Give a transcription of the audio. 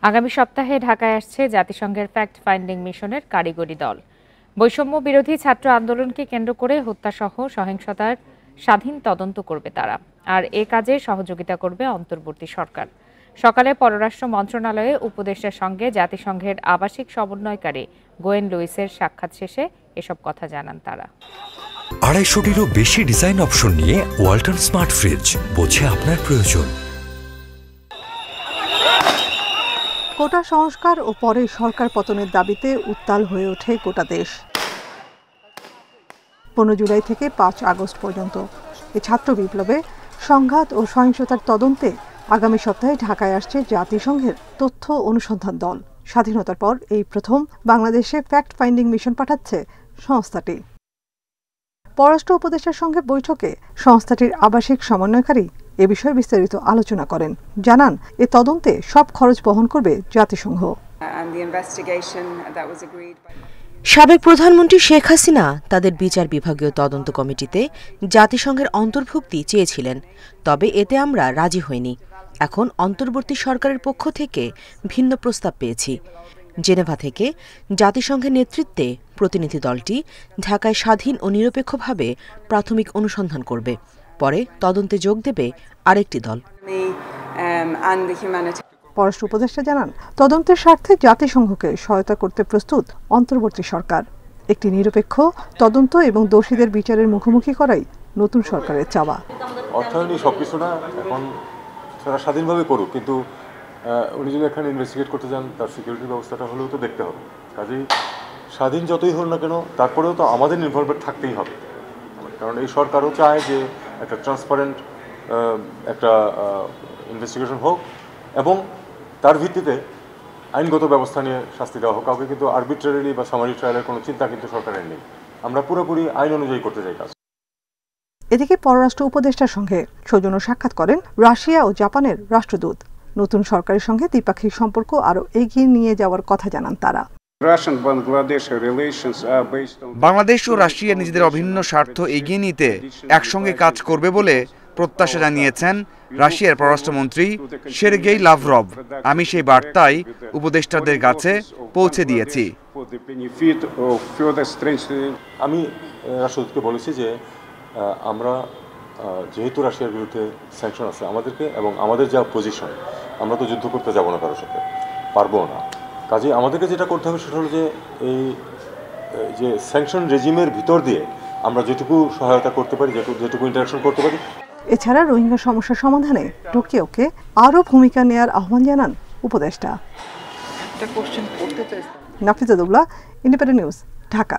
আগামী সপ্তাহে ঢাকায় আসছে জাতিসংঘের ফ্যাক্ট ফাইন্ডিং মিশনের কারিগরি দল। বৈষম্য বিরোধী ছাত্র আন্দোলনকে কেন্দ্র করে হত্যাসহ সহিংসতার স্বাধীন তদন্ত করবে তারা, আর এ কাজে সহযোগিতা করবে অন্তর্বর্তী সরকার। সকালে পররাষ্ট্র মন্ত্রণালয়ে উপদেষ্টার সঙ্গে জাতিসংঘের আবাসিক সমন্বয়কারী গোয়েন লুইসের সাক্ষাৎ শেষে এসব কথা জানান তারা। 250-টিরও বেশি ডিজাইন অপশন নিয়ে ওয়ালটন স্মার্ট ফ্রিজ, বোঝে আপনার প্রয়োজন। কোটা সংস্কার ও পরে সরকার পতনের দাবিতে উত্তাল হয়ে ওঠে গোটা দেশ। 15 জুলাই থেকে 5 আগস্ট পর্যন্ত এই ছাত্র বিপ্লবে সংঘাত ও সহিংসতার তদন্তে আগামী সপ্তাহে ঢাকায় আসছে জাতিসংঘের তথ্য অনুসন্ধান দল। স্বাধীনতার পর এই প্রথম বাংলাদেশে ফ্যাক্ট ফাইন্ডিং মিশন পাঠাচ্ছে সংস্থাটি। পররাষ্ট্র উপদেষ্টার সঙ্গে বৈঠকে সংস্থাটির আবাসিক সমন্বয়কারী এ বিষয়ে বিস্তারিত আলোচনা করেন। জানান, এ তদন্তে সব খরচ বহন করবে জাতিসংঘ। সাবেক প্রধানমন্ত্রী শেখ হাসিনা তাদের বিচার বিভাগীয় তদন্ত কমিটিতে জাতিসংঘের অন্তর্ভুক্তি চেয়েছিলেন, তবে এতে আমরা রাজি হইনি। এখন অন্তর্বর্তী সরকারের পক্ষ থেকে ভিন্ন প্রস্তাব পেয়েছি। জেনেভা থেকে জাতিসংঘের নেতৃত্বে প্রতিনিধি দলটি ঢাকায় স্বাধীন ও নিরপেক্ষভাবে প্রাথমিক অনুসন্ধান করবে। পরে তদন্তে যোগ দেবে আরেকটি দল। পররাষ্ট্র উপদেষ্টা জানান, তদন্তের স্বার্থে জাতিসংঘকে সহায়তা করতে প্রস্তুত অন্তর্বর্তী সরকার। একটি নিরপেক্ষ তদন্ত এবং দোষীদের বিচারের মুখোমুখি করাই নতুন সরকারের চাওয়া। অর্থায়নী সবকিছু না, এখন তারা স্বাধীনভাবে করুক, কিন্তু উনি যদি এখানে ইনভেস্টিগেট করতে যান, তার সিকিউরিটি ব্যবস্থাটা হলেও তো দেখতে হবে। কাজেই স্বাধীন যতই হোক না কেন, তারপরেও তো আমাদের ইনভলভমেন্ট থাকতেই হবে, কারণ এই সরকারও চায় যে একটা ট্রান্সপারেন্ট একটা ইনভেস্টিগেশন হোক এবং তার ভিত্তিতে আইনগত ব্যবস্থা নিয়ে শাস্তি দেওয়া হোক। কাউকে কিন্তু আরবিট্রারিলি বা সামারি ট্রায়ালের কোনো চিন্তা কিন্তু সরকারের নেই। আমরা পুরোপুরি আইন অনুযায়ী করতে চাই কাজ। এদিকে পররাষ্ট্র উপদেষ্টার সঙ্গে সৌজন্য সাক্ষাৎ করেন রাশিয়া ও জাপানের রাষ্ট্রদূত। নতুন সরকারের সঙ্গে দ্বিপাক্ষিক সম্পর্ক আরও এগিয়ে নিয়ে যাওয়ার কথা জানান তারা। বাংলাদেশ ও রাশিয়া নিজেদের অভিন্ন স্বার্থ এগিয়ে নিতে একসঙ্গে কাজ করবে বলে প্রত্যাশা জানিয়েছেন রাশিয়ার পররাষ্ট্রমন্ত্রী সের্গেই লাভরভ। আমি সেই বার্তাই উপদেষ্টাদের কাছে পৌঁছে দিয়েছি। আমি রাষ্ট্রদূতকে বলেছি যে আমরা যেহেতু রাশিয়ার বিরুদ্ধে স্যাংশন আছে আমাদেরকে, এবং আমাদের যা পজিশন, আমরা তো যুদ্ধ করতে যাব না কারোর সাথে, পারবো না। কাজে আমাদেরকে যেটা করতে হবে সেটা হলো যে এই যে স্যাংশন রেজিমের ভিতর দিয়ে আমরা যেটুকু সহায়তা করতে পারি, যেটুকু ইন্টারাকশন করতে পারি। এছাড়া রোহিঙ্গা সমস্যা সমাধানে টোকিওকে আরও ভূমিকা নেওয়ার আহ্বান জানান উপদেষ্টা। Nafiza Dubla, independent news, Dhaka.